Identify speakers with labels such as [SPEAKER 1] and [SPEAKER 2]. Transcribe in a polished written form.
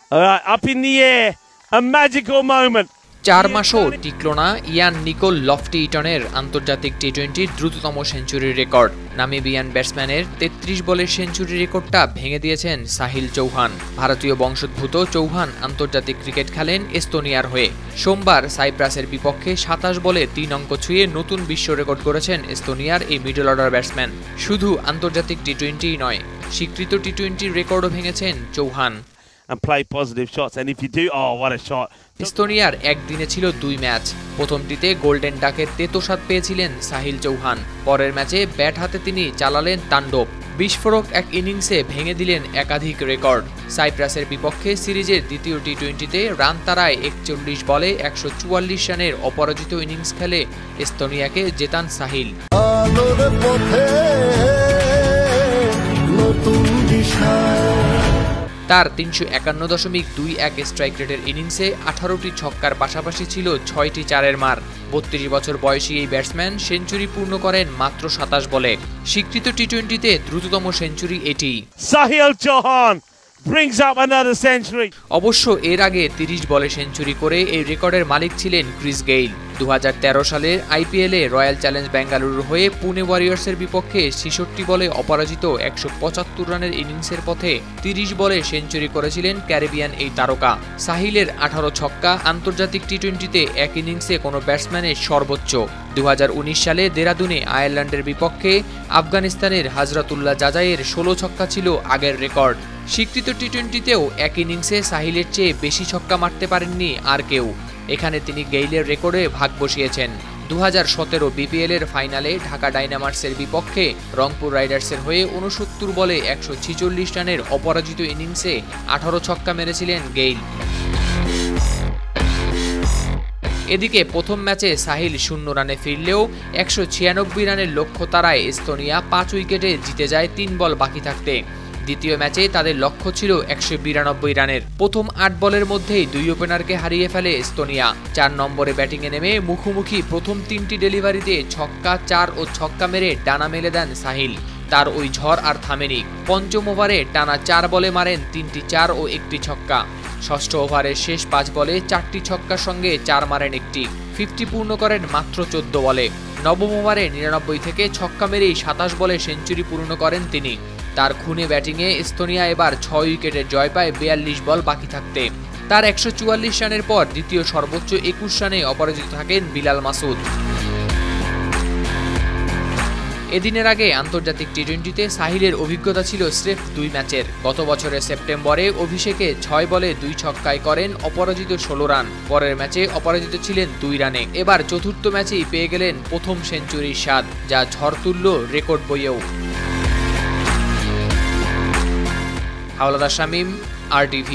[SPEAKER 1] All right, up in the air, a magical moment.
[SPEAKER 2] 4 মাসও টিকলো না ইয়ান Nicole lofty ইটনের আন্তর্জাতিক টি-20 দ্রুততম সেঞ্চুরির রেকর্ড। নামিবিয়ান ব্যাটসম্যানের 33 বলের সেঞ্চুরি রেকর্ডটা ভেঙে দিয়েছেন সাহিল চৌহান। ভারতীয় বংশোদ্ভূত চৌহান আন্তর্জাতিক ক্রিকেট খেলেন এস্তোনিয়ার হয়ে। সোমবার সাইপ্রাসের বিপক্ষে 27 বলে 3 অঙ্ক ছুঁয়ে নতুন বিশ্ব রেকর্ড করেছেন এস্তোনিয়ার এই মিডল অর্ডার ব্যাটসম্যান। শুধু আন্তর্জাতিক টি-20 নয়, স্বীকৃত টি-20 রেকর্ডও ভেঙেছেন Chauhan.
[SPEAKER 1] And play positive shots, and if you do, oh, what a shot.
[SPEAKER 2] এস্তোনিয়ার একদিনে ছিল 2 ম্যাচ। প্রথমটিতে গোল্ডেন ডাকের তেতোস্বাদ পেয়েছিলেন সাহিল চৌহান। পরের ম্যাচে ব্যাট হাতে তিনি চালালেন তাণ্ডব। বিস্ফোরক এক ইনিংসে ভেঙে দিলেন একাধিক রেকর্ড। সাইপ্রাসের বিপক্ষে সিরিজের দ্বিতীয় টি-20তে রান তাড়ায় 41 বলে 144 রানের অপরাজিত ইনিংস খেলে এস্তোনিয়াকে জেতান সাহিল। তার 351.21 স্ট্রাইক রেটের ইনিংসে 18টি ছক্কার পাশাপাশি ছিল 6টি চারের মার। 32 বছর বয়সী এই ব্যাটসম্যান সেঞ্চুরি পূর্ণ করেন মাত্র 27 বলে। স্বীকৃত টি-20তে দ্রুততম সেঞ্চুরি এটি।
[SPEAKER 1] Sahil Chauhan brings up another century.
[SPEAKER 2] অবশ্য এর আগে 30 বলে সেঞ্চুরি করে এই রেকর্ডের মালিক ছিলেন ক্রিস গেইল। 2013 সালের আইপিএলে রয়্যাল চ্যালেঞ্জ বেঙ্গালুরুর হয়ে পুনে ওয়ারিয়র্সের বিপক্ষে 66 বলে অপরাজিত 175 রানের ইনিংসের পথে 30 বলে সেঞ্চুরি করেছিলেন ক্যারিবিয়ান এই তারকা। সাহিলের 18 ছক্কা আন্তর্জাতিক টি-20তে এক ইনিংসে কোনো ব্যাটসম্যানের সর্বোচ্চ। 2019 সালে দেরাদুনে আয়ারল্যান্ডের বিপক্ষে আফগানিস্তানের হাজরাতুল্লাহ জাজাইয়ের 16 ছক্কা ছিল আগের রেকর্ড। স্বীকৃত টি-20তেও এক ইনিংসে সাহিলের চেয়ে বেশি ছক্কা মারতে পারেননি আর কেউ। এখানে তিনি গেইলের রেকর্ডে ভাগ বসিয়েছেন। 2017 বিপিএলের ফাইনালে ঢাকা ডাইনামার্সের বিপক্ষে রংপুর রাইডার্সের হয়ে 69 বলে 146 রানের অপরাজিত ইনিংসে 18 ছক্কা মেরেছিলেন গেইল। এদিকে প্রথম ম্যাচে সাহিল 0 রানে ফিরলেও 196 রানের লক্ষ্য তাড়ায় এস্তোনিয়া 5 উইকেটে জিতে যায় 3 বল বাকি থাকতে। দ্বিতীয় ম্যাচে তাদের লক্ষ্য ছিল 192 রানের। প্রথম 8 বলের মধ্যেই 2 ওপেনারকে হারিয়ে ফেলে এস্তোনিয়া। 4 নম্বরে ব্যাটিংয়ে নেমে মুখোমুখি প্রথম 3টি ডেলিভারিতে ছক্কা 4 ও ছক্কা মেরে ডানা মেলে দেন সাহিল। তার ওই ঝড় আর থামেনি। পঞ্চম ওভারে টানা 4 বলে মারেন 3টি 4 ও 1টি ছক্কা। ষষ্ঠ ওভারের শেষ 5 বলে 4টি ছক্কার সঙ্গে 4 মারেন 1টি। 50 পূর্ণ করেন মাত্র 14 বলে। নবম ওভারে 99 থেকে ছক্কা মেরেই 27 বলে সেঞ্চুরি পূর্ণ করেন তিনি। তার খুনে ব্যাটিংয়ে এস্তোনিয়া এবার 6 উইকেটের জয় পায় 42 বল বাকি থাকতে। তার 144 রানের পর দ্বিতীয় সর্বোচ্চ 21 রানে অপরাজিত থাকেন বিলাল মাসুদ। এদিনের আগে আন্তর্জাতিক টি-20তে সাহিলের অভিজ্ঞতা ছিল স্রেফ 2 ম্যাচের। গত বছরের সেপ্টেম্বরে অভিষেকে 6 বলে 2 ছক্কায় করেন অপরাজিত 16 রান। পরের ম্যাচে অপরাজিত ছিলেন 2 রানে। এবার চতুর্থ ম্যাচেই পেয়ে গেলেন প্রথম সেঞ্চুরির স্বাদ, যা ঝড় তুলল রেকর্ড বইয়েও। হাওলাদার শামীম, RTV।